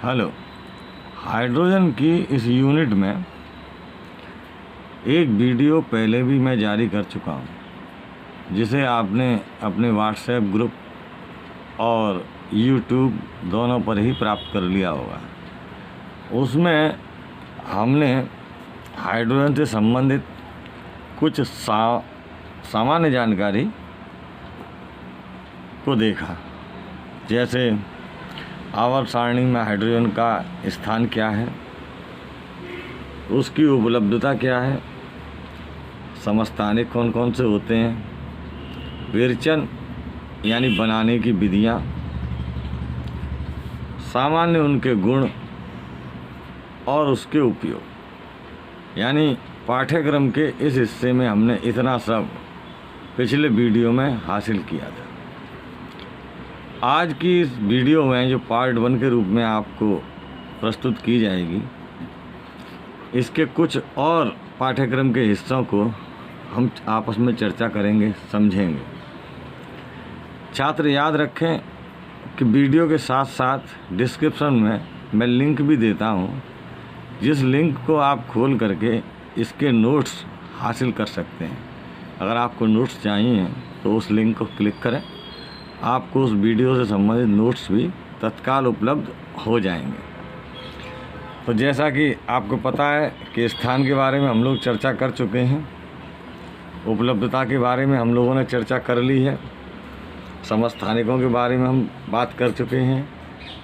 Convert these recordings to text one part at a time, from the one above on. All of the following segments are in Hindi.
हेलो। हाइड्रोजन की इस यूनिट में एक वीडियो पहले भी मैं जारी कर चुका हूँ, जिसे आपने अपने व्हाट्सएप ग्रुप और यूट्यूब दोनों पर ही प्राप्त कर लिया होगा। उसमें हमने हाइड्रोजन से संबंधित कुछ सामान्य जानकारी को देखा, जैसे आवर्त सारणी में हाइड्रोजन का स्थान क्या है, उसकी उपलब्धता क्या है, समस्थानिक कौन कौन से होते हैं, विरचन यानी बनाने की विधियाँ, सामान्य उनके गुण और उसके उपयोग। यानी पाठ्यक्रम के इस हिस्से में हमने इतना सब पिछले वीडियो में हासिल किया था। आज की इस वीडियो में जो पार्ट 1 के रूप में आपको प्रस्तुत की जाएगी, इसके कुछ और पाठ्यक्रम के हिस्सों को हम आपस में चर्चा करेंगे, समझेंगे। छात्र याद रखें कि वीडियो के साथ साथ डिस्क्रिप्शन में मैं लिंक भी देता हूँ, जिस लिंक को आप खोल करके इसके नोट्स हासिल कर सकते हैं। अगर आपको नोट्स चाहिए तो उस लिंक को क्लिक करें, आपको उस वीडियो से संबंधित नोट्स भी तत्काल उपलब्ध हो जाएंगे। तो जैसा कि आपको पता है कि स्थान के बारे में हम लोग चर्चा कर चुके हैं, उपलब्धता के बारे में हम लोगों ने चर्चा कर ली है, समस्थानिकों के बारे में हम बात कर चुके हैं,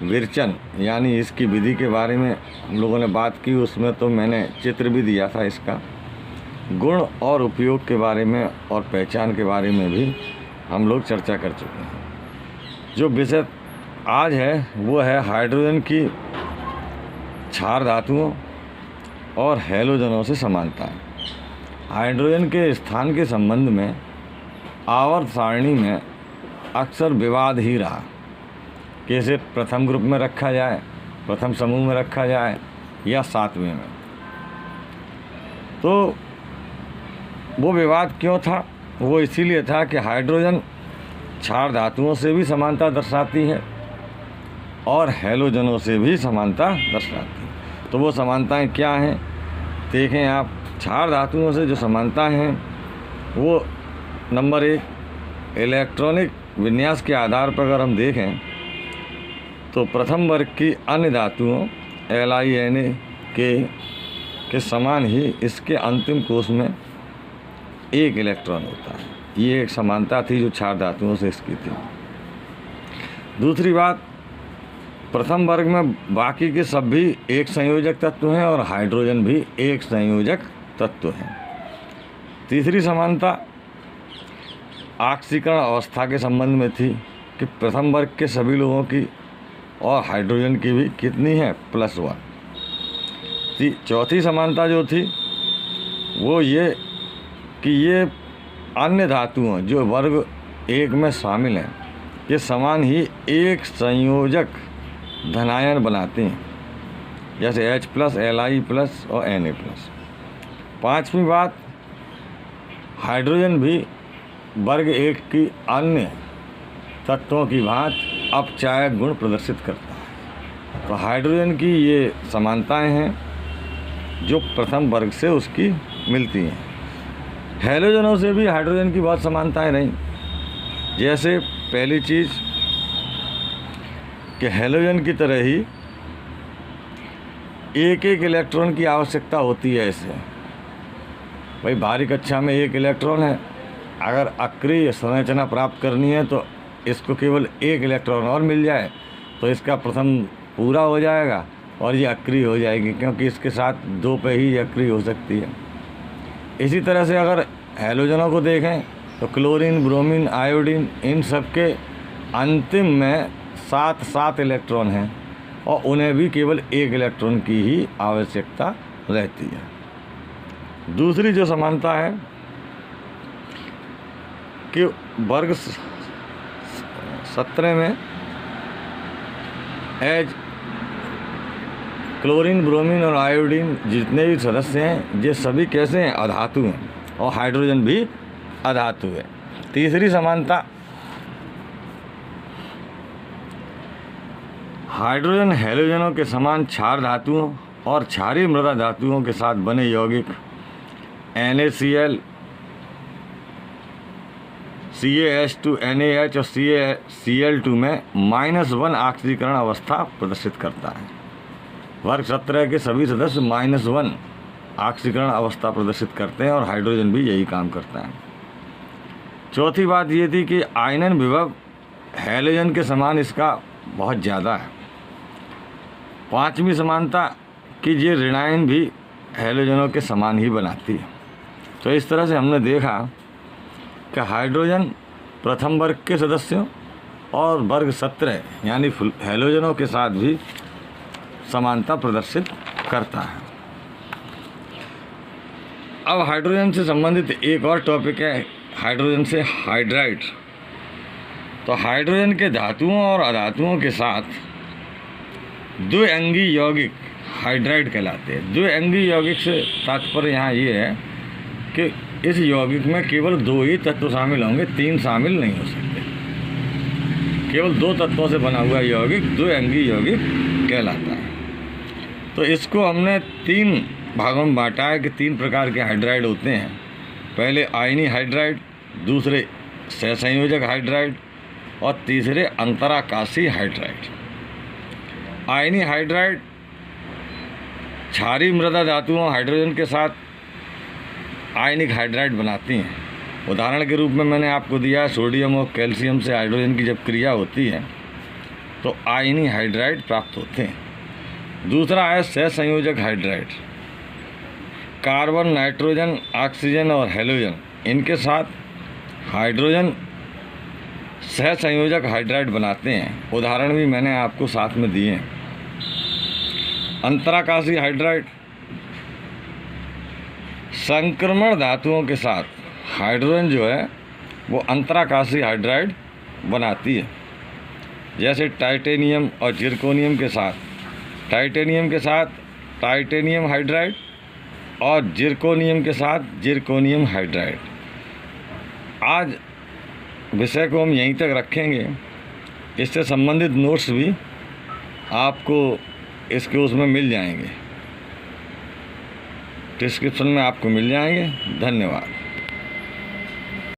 विरचन यानी इसकी विधि के बारे में हम लोगों ने बात की, उसमें तो मैंने चित्र भी दिया था इसका, गुण और उपयोग के बारे में और पहचान के बारे में भी हम लोग चर्चा कर चुके हैं। जो विषय आज है वो है हाइड्रोजन की क्षार धातुओं और हैलोजनों से समानताएं। हाइड्रोजन के स्थान के संबंध में आवर्त सारणी में अक्सर विवाद ही रहा कि इसे प्रथम ग्रुप में रखा जाए, प्रथम समूह में रखा जाए या 7वें में। तो वो विवाद क्यों था? वो इसीलिए था कि हाइड्रोजन क्षार धातुओं से भी समानता दर्शाती है और हैलोजनों से भी समानता दर्शाती है। तो वो समानताएं क्या हैं? देखें आप, क्षार धातुओं से जो समानता हैं वो नंबर 1 इलेक्ट्रॉनिक विन्यास के आधार पर अगर हम देखें तो प्रथम वर्ग की अन्य धातुओं LiNa के समान ही इसके अंतिम कोष में एक इलेक्ट्रॉन होता है। ये एक समानता थी जो क्षार धातुओं से इसकी थी। दूसरी बात, प्रथम वर्ग में बाकी के सब भी एक संयोजक तत्व हैं और हाइड्रोजन भी एक संयोजक तत्व हैं। तीसरी समानता ऑक्सीकरण अवस्था के संबंध में थी कि प्रथम वर्ग के सभी लोगों की और हाइड्रोजन की भी कितनी है, +1। चौथी समानता जो थी वो ये कि ये अन्य धातुओं जो वर्ग 1 में शामिल हैं, ये समान ही एक संयोजक धनायन बनाते हैं, जैसे H+, Li+ और Na+। पांचवी बात, हाइड्रोजन भी वर्ग 1 की अन्य तत्वों की भांति अपचायक गुण प्रदर्शित करता है। तो हाइड्रोजन की ये समानताएं हैं जो प्रथम वर्ग से उसकी मिलती हैं। हैलोजनों से भी हाइड्रोजन की बहुत समानताएं रहीं। जैसे पहली चीज़ कि हैलोजन की तरह ही एक इलेक्ट्रॉन की आवश्यकता होती है इसे। भाई भारी कक्षा में एक इलेक्ट्रॉन है, अगर अक्रिय संरचना प्राप्त करनी है तो इसको केवल एक इलेक्ट्रॉन और मिल जाए तो इसका प्रथम पूरा हो जाएगा और ये अक्रिय हो जाएगी, क्योंकि इसके साथ 2 पे ही अक्रिय हो सकती है। इसी तरह से अगर हैलोजनों को देखें तो क्लोरीन, ब्रोमीन, आयोडीन, इन सब के अंतिम में 7 इलेक्ट्रॉन हैं और उन्हें भी केवल एक इलेक्ट्रॉन की ही आवश्यकता रहती है। दूसरी जो समानता है कि वर्ग 17 में एज क्लोरीन, ब्रोमीन और आयोडीन जितने भी सदस्य हैं ये सभी कैसे हैं, अधातु हैं और हाइड्रोजन भी अधातु है। तीसरी समानता, हाइड्रोजन हैलोजनों के समान क्षार धातुओं और क्षारीय मृदा धातुओं के साथ बने यौगिक NaCl, CaH2, NaH और CaCl2 में -1 ऑक्सीकरण अवस्था प्रदर्शित करता है। वर्ग 17 के सभी सदस्य -1 ऑक्सीकरण अवस्था प्रदर्शित करते हैं और हाइड्रोजन भी यही काम करता है। चौथी बात ये थी कि आयनन विभव हैलोजन के समान इसका बहुत ज़्यादा है। पांचवी समानता कि ये ऋणायन भी हैलोजनों के समान ही बनाती है। तो इस तरह से हमने देखा कि हाइड्रोजन प्रथम वर्ग के सदस्यों और वर्ग 17 यानी हैलोजनों के साथ भी समानता प्रदर्शित करता है। अब हाइड्रोजन से संबंधित एक और टॉपिक है हाइड्रोजन से हाइड्राइड। तो हाइड्रोजन के धातुओं और अधातुओं के साथ द्विअंगी यौगिक हाइड्राइड कहलाते हैं। द्विअंगी यौगिक से तात्पर्य यहाँ ये है कि इस यौगिक में केवल 2 ही तत्व शामिल होंगे, 3 शामिल नहीं हो सकते। केवल 2 तत्वों से बना हुआ यौगिक द्विअंगी यौगिक कहलाता है। तो इसको हमने 3 भागों में बांटा है कि 3 प्रकार के हाइड्राइड होते हैं। पहले आयनी हाइड्राइड, दूसरे सहसंयोजक हाइड्राइड और तीसरे अंतराकाशी हाइड्राइड। आयनी हाइड्राइड क्षारीय मृदा धातुओं हाइड्रोजन के साथ आयनिक हाइड्राइड बनाती हैं। उदाहरण के रूप में मैंने आपको दिया सोडियम और कैल्शियम से हाइड्रोजन की जब क्रिया होती है तो आयनी हाइड्राइड प्राप्त होते हैं। दूसरा है सहसंयोजक हाइड्राइड। कार्बन, नाइट्रोजन, ऑक्सीजन और हैलोजन इनके साथ हाइड्रोजन सहसंयोजक हाइड्राइड बनाते हैं। उदाहरण भी मैंने आपको साथ में दिए हैं। अंतराकाशी हाइड्राइड संक्रमण धातुओं के साथ हाइड्रोजन जो है वो अंतराकाशी हाइड्राइड बनाती है। जैसे टाइटेनियम और जिरकोनियम के साथ टाइटेनियम हाइड्राइड और जिरकोनियम के साथ जिरकोनियम हाइड्राइड। आज विषय को हम यहीं तक रखेंगे। इससे संबंधित नोट्स भी आपको इसके उसमें मिल जाएंगे, डिस्क्रिप्शन में आपको मिल जाएंगे। धन्यवाद।